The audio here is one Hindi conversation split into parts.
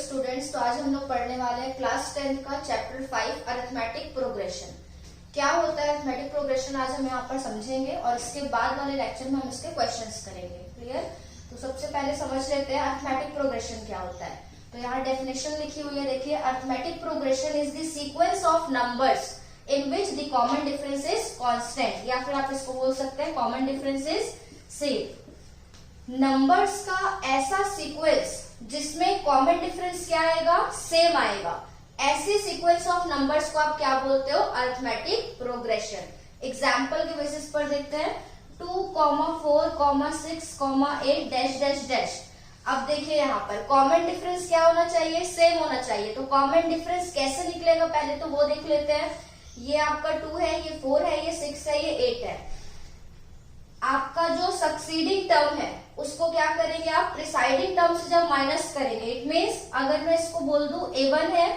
स्टूडेंट्स, तो आज हम लोग पढ़ने वाले हैं क्लास 10 का चैप्टर 5 अरिथमेटिक प्रोग्रेशन। क्या होता है अरिथमेटिक प्रोग्रेशन आज हम यहाँ पर समझेंगे और इसके बाद वाले लेक्चर में हम इसके क्वेश्चंस करेंगे। क्लियर? तो सबसे पहले समझ लेते हैं अरिथमेटिक प्रोग्रेशन क्या होता है। तो यहाँ डेफिनेशन लिखी हुई है, देखिए, arithmetic progression is the sequence of numbers in which the common difference is constant, या फिर आप इसको बोल सकते हैं common difference is same. Numbers का ऐसा सीक्वेंस जिसमें कॉमन डिफरेंस क्या आएगा, सेम आएगा, ऐसे सीक्वेंस ऑफ नंबर्स को आप क्या बोलते हो, अरिथमेटिक प्रोग्रेशन। एग्जाम्पल के बेसिस पर देखते हैं, 2, 4, 6, 8 डैश डैश डैश। अब देखिए यहाँ पर कॉमन डिफरेंस क्या होना चाहिए, सेम होना चाहिए। तो कॉमन डिफरेंस कैसे निकलेगा पहले तो वो देख लेते हैं। ये आपका 2 है, ये 4 है, ये 6 है, ये 8 है। आपका जो सक्सीडिंग टर्म है उसको क्या करेंगे आप, प्रिसाइडिंग टर्म से जब माइनस करेंगे, इट मीन्स अगर मैं इसको बोल दूं A1 है,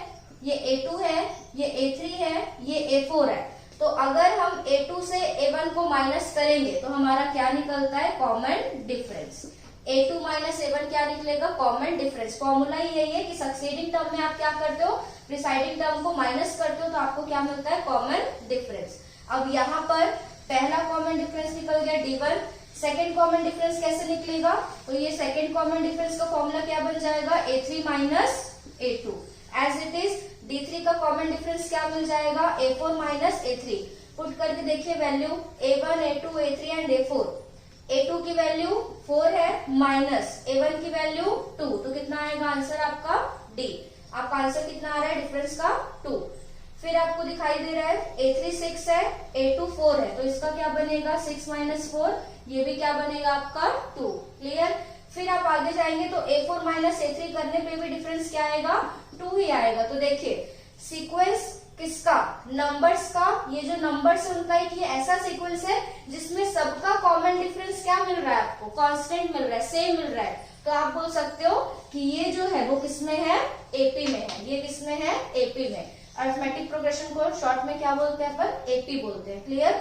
ये A2 है, ये A3 है, ये A4 है, तो अगर हम A2 से A1 को माइनस करेंगे तो हमारा क्या निकलता है, common difference. A2 minus A1 क्या निकलेगा, कॉमन डिफरेंस। फॉर्मूला ही यही है कि सक्सीडिंग टर्म में आप क्या करते हो, प्रिसाइडिंग टर्म को माइनस करते हो तो आपको क्या मिलता है, कॉमन डिफरेंस। अब यहाँ पर पहला कॉमन डिफरेंस निकल गया D1। सेकेंड कॉमन डिफरेंस कैसे निकलेगा, तो ये सेकेंड कॉमन डिफरेंस का फॉर्मूला क्या बन जाएगा, A3 minus A2। As it is D3 का कॉमन डिफरेंस क्या मिल जाएगा, A4 माइनस A3। पुट करके देखिए value A1, A2, A3 and A4। A2 की वैल्यू 4 है माइनस A1 की वैल्यू 2, तो कितना आएगा आंसर आपका D। आपका आंसर कितना आ रहा है डिफरेंस का, 2। फिर आपको दिखाई दे रहा है A3 6 है, A2 4 है, तो इसका क्या बनेगा, 6 माइनस 4, ये भी क्या बनेगा आपका 2। क्लियर? फिर आप आगे जाएंगे तो A4 माइनस A3 करने पे भी डिफरेंस क्या आएगा, 2 ही आएगा। तो देखिए सीक्वेंस किसका, नंबर्स का, ये जो नंबर्स है उनका एक ये ऐसा सीक्वेंस है जिसमें सबका कॉमन डिफरेंस क्या मिल रहा है आपको, कांस्टेंट मिल रहा है, सेम मिल रहा है। तो आप बोल सकते हो कि ये जो है वो किसमें है, एपी में है। ये किसमें है, एपी में। अरिथमेटिक प्रोग्रेशन को शॉर्ट में क्या बोलते हैं अपन, एपी बोलते हैं। क्लियर?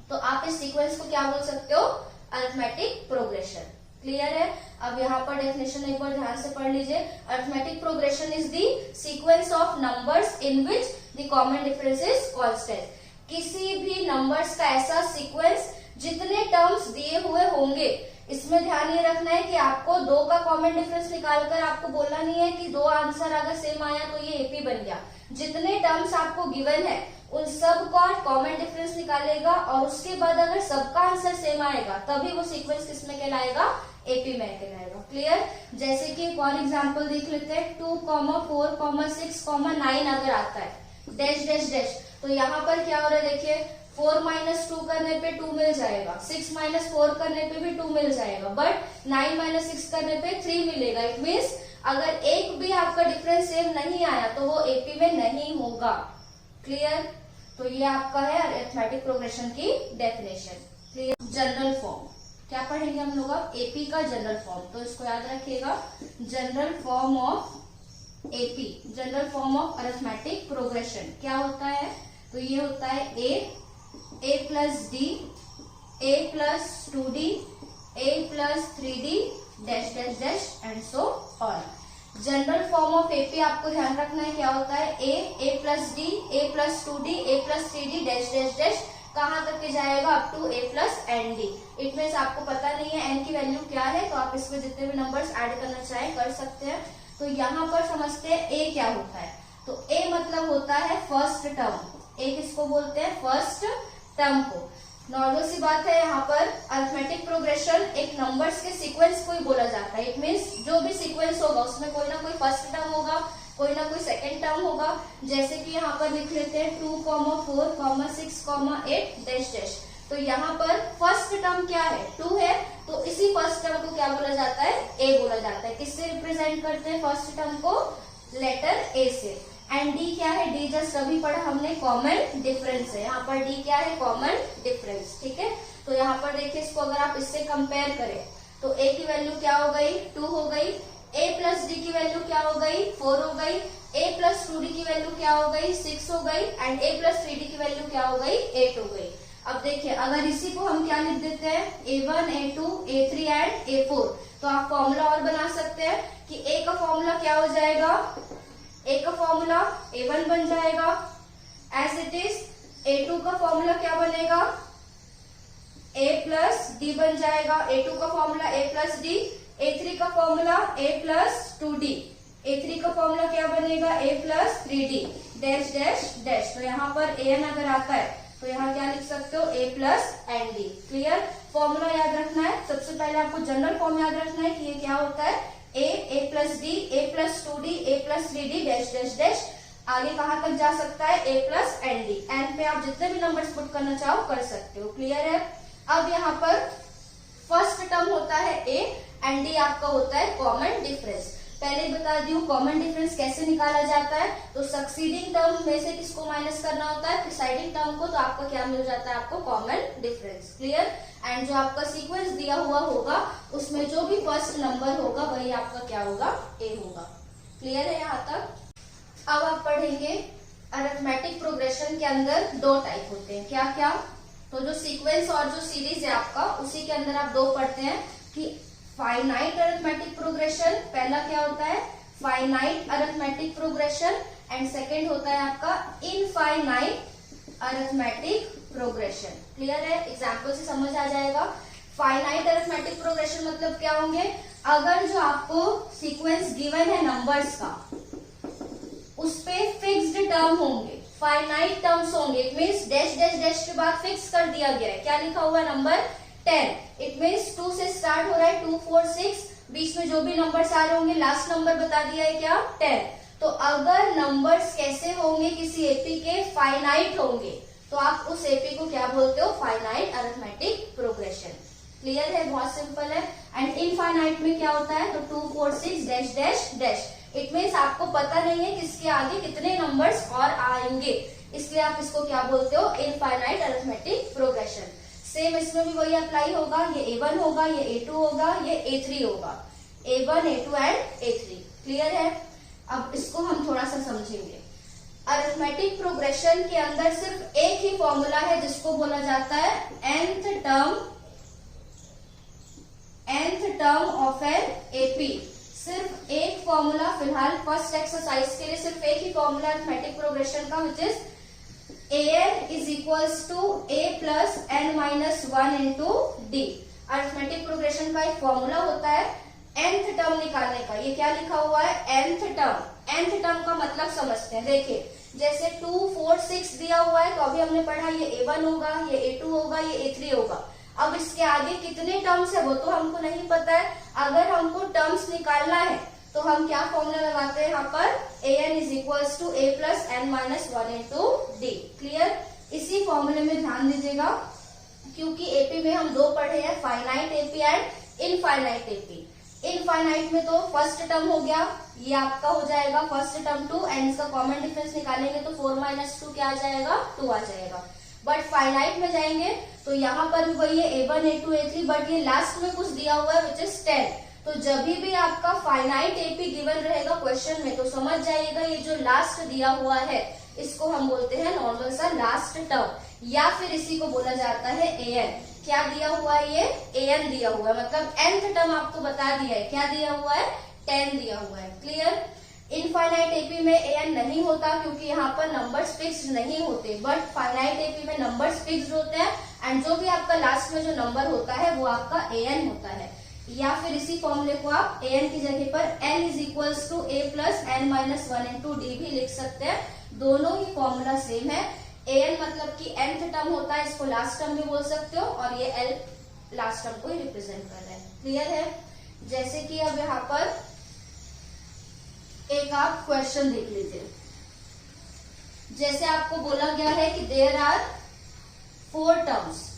तो आप इस सीक्वेंस को क्या बोल सकते हो, अरिथमेटिक प्रोग्रेशन। क्लियर है? अब यहाँ पर डेफिनेशन एक बार ध्यान से पढ़ लीजिए। Arithmetic progression is the sequence of numbers in which the common difference is constant. किसी भी नंबर्स का ऐसा सीक्वेंस जितने टर्म्स दिए हुए होंगे, इसमें ध्यान ये रखना है कि आपको 2 का कॉमन डिफरेंस निकालकर आपको बोलना नहीं है कि 2 आंसर अगर सेम आया तो ये एपी बन गया। जितने टर्म्स आपको गिवन है उन सब का कॉमन डिफरेंस निकालेगा और उसके बाद अगर सबका आंसर सेम आएगा तभी वो सीक्वेंस किसमें कहलाएगा, एपी में कहलाएगा। क्लियर? जैसे कि एक और एग्जांपल देख लेते हैं, 2, 4, 6, 9 अगर आता है डैश डैश डैश, तो यहाँ पर क्या हो रहा है, देखिए 4 माइनस 2 करने पे 2 मिल जाएगा, 6 माइनस 4 करने पे भी 2 मिल जाएगा, बट 9 माइनस 6 करने पे 3 मिलेगा। इट मीन्स अगर एक भी आपका डिफरेंस सेम नहीं आया तो वो एपी में नहीं होगा। क्लियर? तो ये आपका है अरिथमेटिक प्रोग्रेशन की डेफिनेशन। क्लियर? जनरल फॉर्म क्या पढ़ेंगे हम लोग अब, एपी का जनरल फॉर्म। तो इसको याद रखिएगा, general form of AP, general form of arithmetic progression क्या होता है, तो ये होता है a plus D, a plus 2d, a plus 3d dash dash dash and so on. General form of AP आपको ध्यान रखना है क्या होता है, a plus D, a plus 2d, a plus 3d dash dash dash, कहाँ तक के जाएगा, up to a plus N D. It means आपको पता नहीं है n की वैल्यू क्या है, तो आप इसमें जितने भी नंबर्स ऐड करना चाहें कर सकते हैं। तो यहाँ पर समझते हैं a क्या होता है, तो a मतलब होता है फर्स्ट टर्म। a किसको बोलते हैं, फर्स्ट टर्म को। नॉर्मल सी बात है, यहाँ पर अरिथमेटिक प्रोग्रेशन एक नंबर्स के सीक्वेंस को ही बोला जाता है। इट मीन्स जो भी सीक्वेंस होगा उसमें कोई ना कोई फर्स्ट टर्म होगा, कोई ना कोई सेकंड टर्म होगा। जैसे कि यहाँ पर लिख लेते हैं 2, 4, 6, 8 डैश डैश, तो यहाँ पर फर्स्ट टर्म क्या है, 2 है, तो इसी फर्स्ट टर्म को क्या बोला जाता है, ए बोला जाता है। किससे रिप्रेजेंट करते हैं फर्स्ट टर्म को, लेटर ए से। एंड डी क्या है, डी जस्ट अभी पढ़ा हमने, कॉमन डिफरेंस है। यहाँ पर डी क्या है, कॉमन डिफरेंस। ठीक है? तो यहाँ पर देखिए, इसको अगर आप इससे कंपेयर करें तो ए की वैल्यू क्या हो गई, 2 हो गई, a प्लस डी की वैल्यू क्या हो गई, 4 हो गई, a प्लस 2d की वैल्यू क्या हो गई, 6 हो गई, एंड a प्लस 3d की वैल्यू क्या हो गई, 8 हो गई। अब देखिए अगर इसी को हम क्या लिख देते हैं, a1, a2, a3 and a4, तो आप फॉर्मूला और बना सकते सकते हैं कि ए का फॉर्मूला क्या हो जाएगा, ए का फॉर्मूला A1 बन जाएगा। एज इट इज A2 का फॉर्मूला क्या बनेगा, A प्लस डी बन जाएगा। A2 का formula A plus D. A3 का formula A plus 2D। A3 का फॉर्मूला क्या बनेगा, A plus 3D dash dash dash. तो यहाँ पर AN अगर आता है तो यहाँ क्या लिख सकते हो, A plus N D. Clear. Formula याद रखना है, सबसे पहले आपको जनरल फॉर्म याद रखना है कि ये क्या होता है, A plus D, A plus 2D, A plus 3D dash dash dash. आगे कहाँ तक जा सकता है, A plus N D. N पे आप जितने भी नंबर्स पुट करना चाहो कर सकते हो। क्लियर है। अब यहाँ पर फर्स्ट टर्म होता है A एंड D आपका होता है कॉमन डिफरेंस। पहले ही बता दी हूँ कॉमन डिफरेंस कैसे निकाला जाता है। तो सक्सीडिंग टर्म में से किसको माइनस करना होता है, प्रिसाइडिंग टर्म को। तो आपका क्या मिल जाता है, आपको कॉमन डिफरेंस। क्लियर। एंड जो आपका सीक्वेंस दिया हुआ होगा उसमें जो भी फर्स्ट नंबर होगा वही आपका क्या होगा, A होगा। क्लियर है यहाँ तक। अब आप पढ़ेंगे अरिथमेटिक प्रोग्रेशन के अंदर दो टाइप होते हैं। क्या क्या, तो जो सीक्वेंस और जो सीरीज है आपका, उसी के अंदर आप दो पढ़ते हैं कि फाइनाइट अरिथमेटिक प्रोग्रेशन, पहला क्या होता है finite arithmetic progression, and second होता है आपका इनफाइनाइट अरिथमेटिक प्रोग्रेशन। क्लियर है, एग्जांपल से समझ आ जाएगा। फाइनाइट अरिथमेटिक प्रोग्रेशन मतलब क्या होंगे, अगर जो आपको सीक्वेंस गिवन है नंबर्स का, उस पे फिक्स्ड टर्म होंगे, फाइनाइट टर्म्स होंगे। It means dash dash dash के बाद फिक्स कर दिया गया है, क्या लिखा हुआ है, नंबर 10। इट मीन्स 2 से स्टार्ट हो रहा है, 2 4 6, बीच में जो भी नंबर्स आ रहे होंगे, लास्ट नंबर बता दिया है क्या, 10। तो अगर नंबर्स कैसे होंगे, किसी एपी के फाइनाइट होंगे, तो आप उस एपी को क्या बोलते हो, फाइनाइट अरिथमेटिक प्रोग्रेशन। क्लियर है, बहुत सिंपल है। एंड इनफाइनाइट में क्या होता है, तो 2 4 6 dash dash dash. It means आपको पता नहीं है किसके आगे कितने नंबर्स और आएंगे, इसलिए आप इसको क्या बोलते हो, इनफाइनाइट अरिथमेटिक प्रोग्रेशन। सेम इसमें भी वही अप्लाई होगा, ये A1 होगा, ये A2 होगा, ये A3 होगा, A1 A2 and A3। Clear है। अब इसको हम थोड़ा सा समझेंगे। अरिथमेटिक प्रोग्रेशन के अंदर सिर्फ एक ही फॉर्मूला है जिसको बोला जाता है nth term of an AP. सिर्फ एक फॉर्मूला फिलहाल फर्स्ट एक्सरसाइज के लिए सिर्फ एक ही फॉर्मूला अरिथमेटिक प्रोग्रेशन का, which is an is equals to a plus n minus 1 into d। Arithmetic progression का एक फॉर्मूला होता है nth टर्म निकालने का। ये क्या लिखा हुआ है, nth टर्म। nth टर्म का मतलब समझते हैं। देखिए जैसे 2 4 6 दिया हुआ है, तो अभी हमने पढ़ा ये A1 होगा, ये A2 होगा, ये A3 होगा। अब इसके आगे कितने टर्म्स है वो तो हमको नहीं पता है। अगर हमको टर्म्स निकालना है तो हम क्या फॉर्मूला लगाते हैं यहाँ पर, an is equals to a plus n minus 1 into d। Clear. इसी फॉर्मूले में ध्यान दीजिएगा, क्योंकि एपी में हम दो पढ़े हैं, finite AP and infinite AP. Infinite में तो फर्स्ट टर्म हो गया, ये आपका हो जाएगा फर्स्ट टर्म 2, एंड इसका कॉमन डिफरेंस निकालेंगे तो 4 minus 2 क्या आ जाएगा, 2 आ जाएगा। बट फाइनाइट में जाएंगे तो यहाँ पर भी वही है A1 A2 A3, बट ये लास्ट में कुछ दिया हुआ है विच इज 10। तो जब भी आपका फाइनाइट एपी गिवन रहेगा क्वेश्चन में, तो समझ जाइएगा ये जो लास्ट दिया हुआ है इसको हम बोलते हैं नॉर्मल सा लास्ट टर्म, या फिर इसी को बोला जाता है an। क्या दिया हुआ है, ये an दिया हुआ है, मतलब nth टर्म आपको बता दिया है, क्या दिया हुआ है, 10 दिया हुआ है। क्लियर। इनफाइनाइट एपी में an नहीं होता क्योंकि यहाँ पर नंबर्स फिक्स्ड नहीं होते, बट फाइनाइट एपी में नंबर्स फिक्स्ड होते हैं, एंड जो भी आपका लास्ट में जो नंबर होता है वो आपका an होता है। या फिर इसी फॉर्मूले को आप an की जगह पर n is equals to a plus n minus 1 into d भी लिख सकते हैं। दोनों ही फॉर्मूला सेम है। an मतलब कि nth टर्म होता है, इसको लास्ट टर्म भी बोल सकते हो, और ये l लास्ट टर्म को ही रिप्रेजेंट कर रहा है। क्लियर है। जैसे कि अब यहाँ पर एक आप क्वेश्चन देख लीजिए। जैसे आपको बोला गया है कि देयर आर 4 टर्म्स।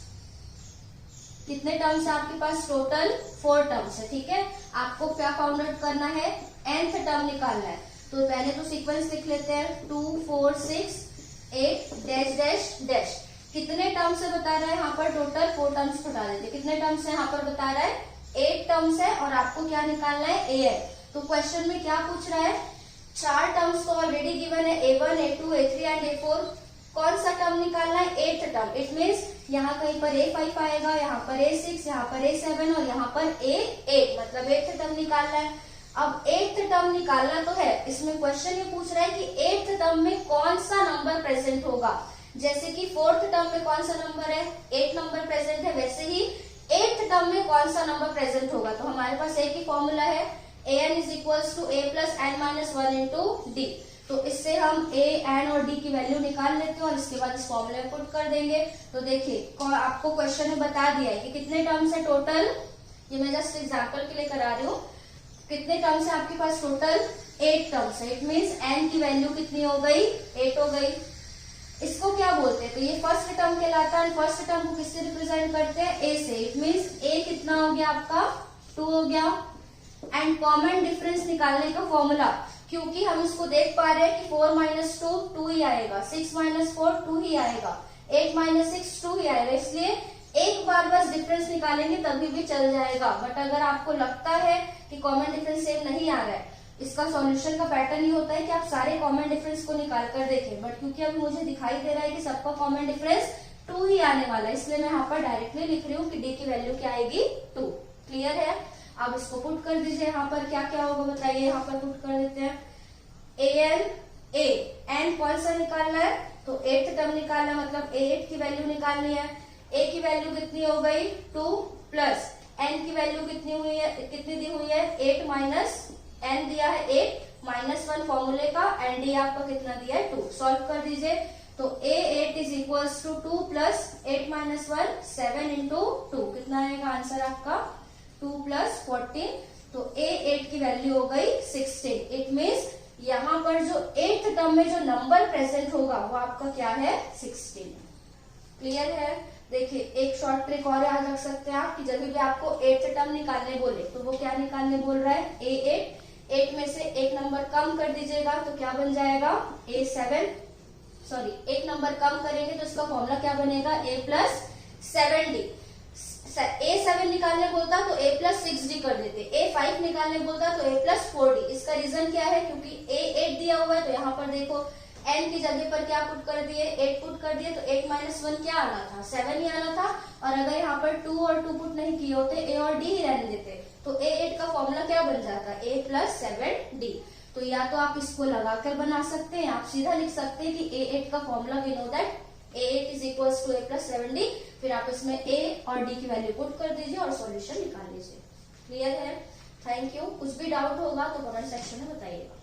कितने टर्म्स है आपके पास, टोटल 4 टर्म्स है। ठीक है, आपको क्या फाउंड आउट करना है, nth टर्म निकालना है। तो पहले तो सीक्वेंस लिख लेते हैं, 2 4 6 8 डैश डैश डैश। कितने टर्म्स है बता रहा है यहाँ पर, टोटल 4 टर्म्स बता देते। कितने टर्म्स है यहाँ पर बता रहा है, 8 टर्म्स है, और आपको क्या निकालना है, an। तो क्वेश्चन में क्या पूछ रहा है, 4 टर्म्स तो ऑलरेडी गिवन है, A1 A2 A3 and A4। कौन सा टर्म निकालना है, 8th टर्म। इट मीन्स यहाँ कहीं पर A5 आएगा, यहाँ पर A6, यहाँ पर A7 और यहाँ पर A8, मतलब 8th टर्म निकालना है। अब 8th टर्म निकालना तो है, इसमें क्वेश्चन ये पूछ रहा है कि 8th टर्म में कौन सा नंबर प्रेजेंट होगा। जैसे कि 4th टर्म में कौन सा नंबर है, 8 नंबर प्रेजेंट है, वैसे ही 8th टर्म में कौन सा नंबर प्रेजेंट होगा। तो हमारे पास एक ही फॉर्मूला है, an is equals to a plus N minus 1 into D. तो इससे हम a, n और d की वैल्यू निकाल लेते हैं और इसके बाद इस फॉर्मूले में पुट कर देंगे। तो देखिए आपको क्वेश्चन में बता दिया है कि कितने टर्म्स है टोटल, ये मैं जस्ट एग्जांपल के लिए करा रही हूँ। कितने टर्म्स है आपके पास टोटल, 8 टर्म्स है। इट मीन्स n की वैल्यू कितनी हो गई, 8 हो गई। इसको क्या बोलते हैं, तो ये फर्स्ट टर्म कहलाता है। फर्स्ट टर्म को किससे रिप्रेजेंट करते हैं, a से। इट मीन्स a कितना हो गया आपका, 2 हो गया। एंड कॉमन डिफरेंस निकालने का फॉर्मूला, क्योंकि हम इसको देख पा रहे हैं कि 4 माइनस 2 2 ही आएगा, 6 माइनस 4 2 ही आएगा, 8 माइनस 6 2 ही आएगा। इसलिए एक बार बस डिफरेंस निकालेंगे तभी भी चल जाएगा। बट अगर आपको लगता है कि कॉमन डिफरेंस सेम नहीं आ रहा है, इसका सॉल्यूशन का पैटर्न ये होता है कि आप सारे कॉमन डिफरेंस को निकाल कर देखें। बट क्योंकि अभी मुझे दिखाई दे रहा है कि सबका कॉमन डिफरेंस 2 ही आने वाला है, इसलिए मैं यहाँ पर डायरेक्टली लिख रही हूँ कि डी की वैल्यू क्या आएगी, 2। क्लियर है। अब इसको पुट कर दीजिए, यहाँ पर क्या क्या होगा बताइए। यहाँ पर पुट कर देते हैं एन कौन सा निकालना है, तो 8th टर्म निकालना है, मतलब a8 की वैल्यू निकालनी है। a की वैल्यू कितनी हो गई, 2 प्लस n की वैल्यू कितनी हुई है, कितनी दी हुई है, 8 माइनस n दिया है 8 माइनस 1 फॉर्मूले का, एंड डी आपका कितना दिया है 2। सॉल्व कर दीजिए। तो a8 is equals to 2 plus 8 minus 1 7 into 2, कितना आएगा आंसर आपका 2 प्लस 14। तो a8 की वैल्यू हो गई 16। इट मीन्स यहाँ पर जो 8th टर्म में जो नंबर प्रेजेंट होगा वो आपका क्या है, 16। क्लियर है। देखिए एक शॉर्ट ट्रिक और याद रख सकते हैं आप कि जब भी आपको 8th टर्म निकालने बोले तो वो क्या निकालने बोल रहा है, a8। 8 में से एक नंबर कम कर दीजिएगा तो क्या बन जाएगा, a7। सॉरी, एक नंबर कम करेंगे तो इसका फॉर्मूला क्या बनेगा, a प्लस 7d। a7 निकालने बोलता तो a प्लस 6d कर देते, a5 निकालने बोलता तो a प्लस 4d। इसका रीजन क्या है, क्योंकि a8 दिया हुआ है तो यहाँ पर देखो n की जगह पर क्या पुट कर दिए, 8 पुट कर दिए। तो 8 माइनस 1 क्या आना था, 7 ही आना था। और अगर यहाँ पर 2 और 2 पुट नहीं किए होते, a और d ही रहने देते, तो a8 का फॉर्मूला क्या बन जाता, a प्लस 7d। तो या तो आप इसको लगाकर बना सकते हैं, आप सीधा लिख सकते हैं कि a8 का formula we know that a8 is equals to a plus 7d। फिर आप इसमें a और d की वैल्यू पुट कर दीजिए और सॉल्यूशन निकाल लीजिए। क्लियर है। Thank you. कुछ भी डाउट होगा तो कमेंट सेक्शन में बताइएगा।